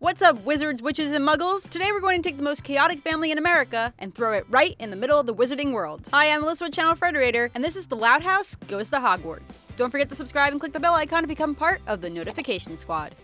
What's up, wizards, witches, and muggles? Today we're going to take the most chaotic family in America and throw it right in the middle of the wizarding world. Hi, I'm Alyssa with Channel Frederator, and this is The Loud House Goes to Hogwarts. Don't forget to subscribe and click the bell icon to become part of the notification squad.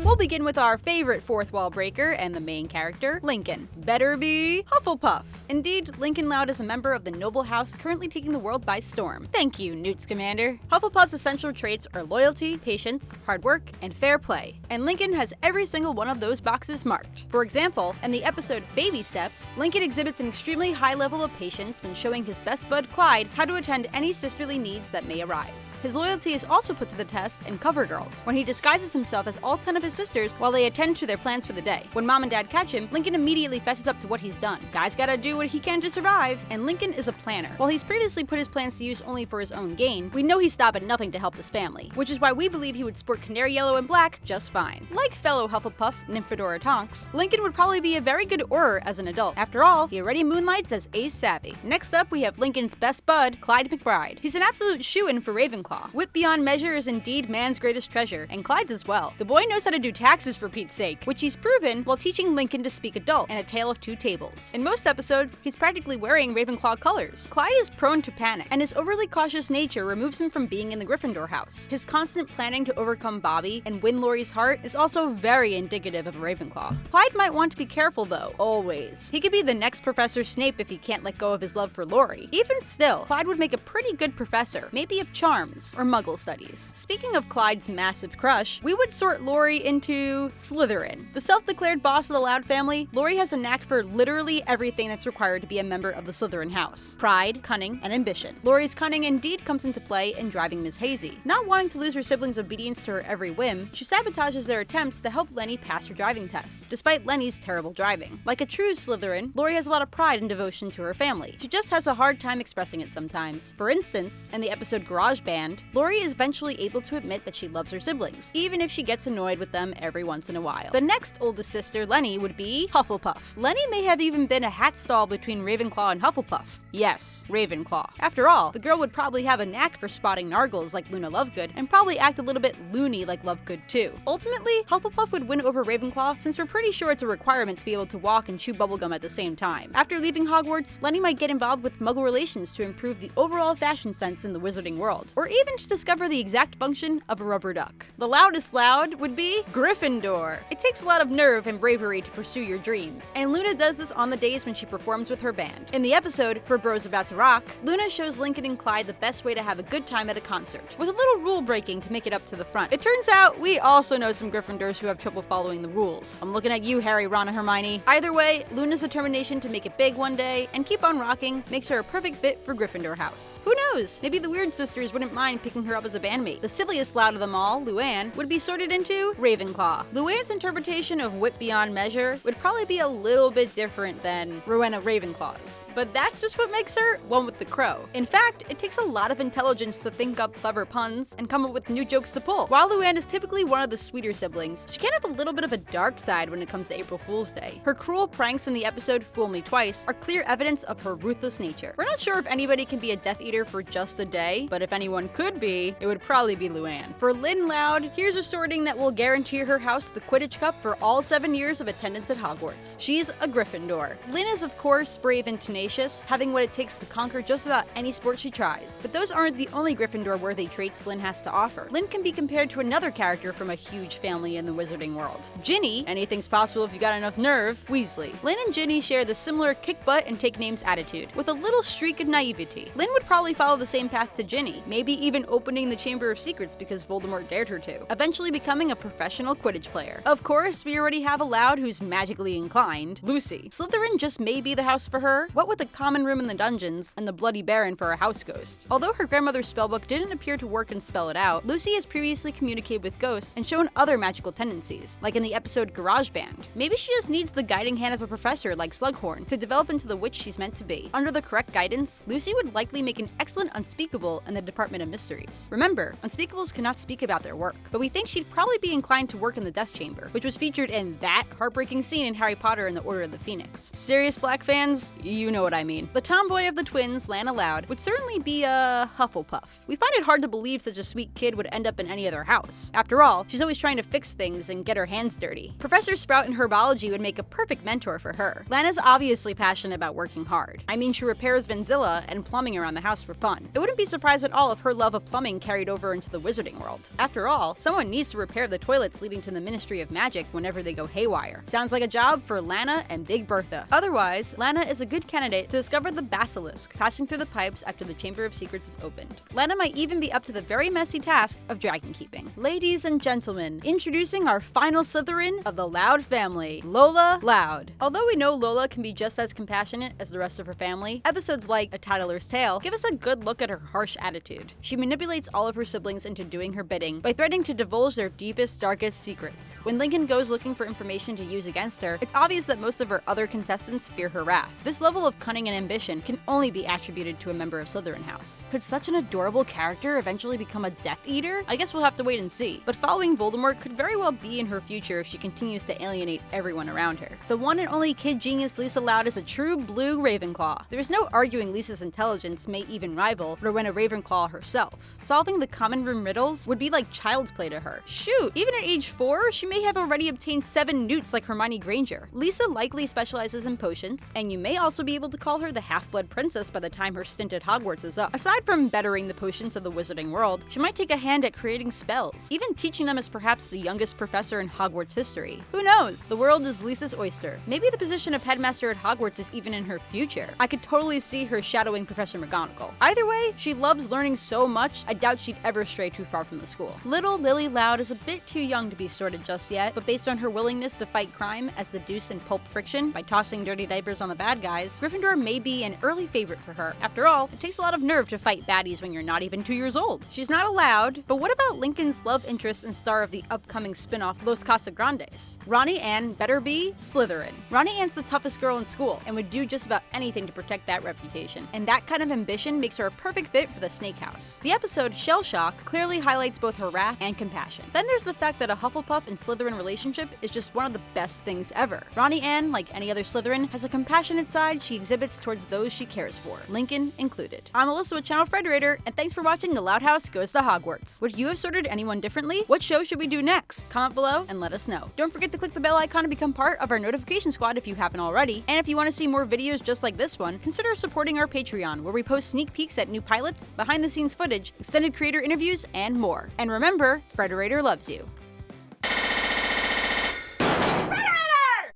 We'll begin with our favorite fourth wall breaker and the main character, Lincoln. Better be Hufflepuff. Indeed, Lincoln Loud is a member of the noble house currently taking the world by storm. Thank you, Newt Scamander. Hufflepuff's essential traits are loyalty, patience, hard work, and fair play, and Lincoln has every single one of those boxes marked. For example, in the episode Baby Steps, Lincoln exhibits an extremely high level of patience when showing his best bud Clyde how to attend any sisterly needs that may arise. His loyalty is also put to the test in CoverGirls, when he disguises himself as all 10 of his sisters while they attend to their plans for the day. When Mom and Dad catch him, Lincoln immediately fesses up to what he's done. Guy's gotta do what he can to survive, and Lincoln is a planner. While he's previously put his plans to use only for his own gain, we know he's stopped at nothing to help his family, which is why we believe he would sport canary yellow and black just fine. Like fellow Hufflepuff, Nymphadora Tonks, Lincoln would probably be a very good Auror as an adult. After all, he already moonlights as Ace Savvy. Next up, we have Lincoln's best bud, Clyde McBride. He's an absolute shoo-in for Ravenclaw. Wit beyond measure is indeed man's greatest treasure, and Clyde's as well. The boy knows how to do taxes for Pete's sake, which he's proven while teaching Lincoln to speak adult in A Tale of Two Tables. In most episodes, he's practically wearing Ravenclaw colors. Clyde is prone to panic, and his overly cautious nature removes him from being in the Gryffindor house. His constant planning to overcome Bobby and win Laurie's heart is also very indicative of a Ravenclaw. Clyde might want to be careful though, always. He could be the next Professor Snape if he can't let go of his love for Laurie. Even still, Clyde would make a pretty good professor, maybe of charms or Muggle studies. Speaking of Clyde's massive crush, we would sort Laurie into Slytherin. The self-declared boss of the Loud family, Laurie has a knack for literally everything that's required to be a member of the Slytherin house. Pride, cunning, and ambition. Laurie's cunning indeed comes into play in driving Ms. Hazy. Not wanting to lose her siblings' obedience to her every whim, she sabotages their attempts to help Lenny pass her driving test, despite Lenny's terrible driving. Like a true Slytherin, Laurie has a lot of pride and devotion to her family. She just has a hard time expressing it sometimes. For instance, in the episode Garage Band, Laurie is eventually able to admit that she loves her siblings, even if she gets annoyed with them every once in a while. The next oldest sister, Lenny, would be Hufflepuff. Lenny may have even been a hat stall between Ravenclaw and Hufflepuff. Yes, Ravenclaw. After all, the girl would probably have a knack for spotting nargles like Luna Lovegood, and probably act a little bit loony like Lovegood too. Ultimately, Hufflepuff would win over Ravenclaw since we're pretty sure it's a requirement to be able to walk and chew bubblegum at the same time. After leaving Hogwarts, Lenny might get involved with Muggle relations to improve the overall fashion sense in the wizarding world, or even to discover the exact function of a rubber duck. The loudest loud would be Gryffindor. It takes a lot of nerve and bravery to pursue your dreams, and Luna does this on the days when she performs with her band. In the episode For Bros About to Rock, Luna shows Lincoln and Clyde the best way to have a good time at a concert, with a little rule breaking to make it up to the front. It turns out we also know some Gryffindors who have trouble following the rules. I'm looking at you, Harry, Ron, and Hermione. Either way, Luna's determination to make it big one day and keep on rocking makes her a perfect fit for Gryffindor house. Who knows? Maybe the Weird Sisters wouldn't mind picking her up as a bandmate. The silliest loud of them all, Luann, would be sorted into Ravenclaw. Luann's interpretation of wit beyond measure would probably be a little bit different than Rowena Ravenclaw's, but that's just what makes her one with the crow. In fact, it takes a lot of intelligence to think up clever puns and come up with new jokes to pull. While Luann is typically one of the sweeter siblings, she can have a little bit of a dark side when it comes to April Fool's Day. Her cruel pranks in the episode Fool Me Twice are clear evidence of her ruthless nature. We're not sure if anybody can be a Death Eater for just a day, but if anyone could be, it would probably be Luann. For Lynn Loud, here's a sorting that will guarantee her house the Quidditch Cup for all 7 years of attendance at Hogwarts. She's a Gryffindor. Lynn is of course brave and tenacious, having what it takes to conquer just about any sport she tries. But those aren't the only Gryffindor-worthy traits Lynn has to offer. Lynn can be compared to another character from a huge family in the wizarding world. Ginny, anything's possible if you got enough nerve, Weasley. Lynn and Ginny share the similar kick butt and take names attitude, with a little streak of naivety. Lynn would probably follow the same path to Ginny, maybe even opening the Chamber of Secrets because Voldemort dared her to, eventually becoming a professional Quidditch player. Of course, we already have a Loud who's magically inclined, Lucy. Slytherin just may be the house for her, what with a common room in the dungeons and the Bloody Baron for a house ghost. Although her grandmother's spellbook didn't appear to work and spell it out, Lucy has previously communicated with ghosts and shown other magical tendencies, like in the episode Garage Band. Maybe she just needs the guiding hand of a professor like Slughorn to develop into the witch she's meant to be. Under the correct guidance, Lucy would likely make an excellent Unspeakable in the Department of Mysteries. Remember, Unspeakables cannot speak about their work, but we think she'd probably be inclined to work work in the Death Chamber, which was featured in that heartbreaking scene in Harry Potter and the Order of the Phoenix. Serious Black fans? You know what I mean. The tomboy of the twins, Lana Loud, would certainly be a Hufflepuff. We find it hard to believe such a sweet kid would end up in any other house. After all, she's always trying to fix things and get her hands dirty. Professor Sprout in herbology would make a perfect mentor for her. Lana's obviously passionate about working hard. I mean, she repairs Venzilla and plumbing around the house for fun. It wouldn't be surprised at all if her love of plumbing carried over into the wizarding world. After all, someone needs to repair the toilets leading to the Ministry of Magic whenever they go haywire. Sounds like a job for Lana and Big Bertha. Otherwise, Lana is a good candidate to discover the basilisk passing through the pipes after the Chamber of Secrets is opened. Lana might even be up to the very messy task of dragon keeping. Ladies and gentlemen, introducing our final Slytherin of the Loud family, Lola Loud. Although we know Lola can be just as compassionate as the rest of her family, episodes like A Tattler's Tale give us a good look at her harsh attitude. She manipulates all of her siblings into doing her bidding by threatening to divulge their deepest, darkest secrets. When Lincoln goes looking for information to use against her, it's obvious that most of her other contestants fear her wrath. This level of cunning and ambition can only be attributed to a member of Slytherin House. Could such an adorable character eventually become a Death Eater? I guess we'll have to wait and see. But following Voldemort could very well be in her future if she continues to alienate everyone around her. The one and only kid genius Lisa Loud is a true blue Ravenclaw. There's no arguing Lisa's intelligence may even rival Rowena Ravenclaw herself. Solving the common room riddles would be like child's play to her. Shoot, even at age 4, she may have already obtained 7 newts like Hermione Granger. Lisa likely specializes in potions, and you may also be able to call her the Half-Blood Princess by the time her stint at Hogwarts is up. Aside from bettering the potions of the wizarding world, she might take a hand at creating spells, even teaching them as perhaps the youngest professor in Hogwarts history. Who knows? The world is Lisa's oyster. Maybe the position of headmaster at Hogwarts is even in her future. I could totally see her shadowing Professor McGonagall. Either way, she loves learning so much, I doubt she'd ever stray too far from the school. Little Lily Loud is a bit too young to be sorted just yet, but based on her willingness to fight crime as the Deuce in Pulp Friction by tossing dirty diapers on the bad guys, Gryffindor may be an early favorite for her. After all, it takes a lot of nerve to fight baddies when you're not even 2 years old. She's not allowed, but what about Lincoln's love interest and star of the upcoming spin-off Los Casagrandes? Ronnie Ann better be Slytherin. Ronnie Ann's the toughest girl in school and would do just about anything to protect that reputation, and that kind of ambition makes her a perfect fit for the Snake House. The episode Shell Shock clearly highlights both her wrath and compassion. Then there's the fact that a Hufflepuff and Slytherin relationship is just one of the best things ever. Ronnie Ann, like any other Slytherin, has a compassionate side she exhibits towards those she cares for, Lincoln included. I'm Alyssa with Channel Frederator, and thanks for watching The Loud House Goes to Hogwarts. Would you have sorted anyone differently? What show should we do next? Comment below and let us know. Don't forget to click the bell icon to become part of our notification squad if you haven't already, and if you want to see more videos just like this one, consider supporting our Patreon, where we post sneak peeks at new pilots, behind-the-scenes footage, extended creator interviews, and more. And remember, Frederator loves you.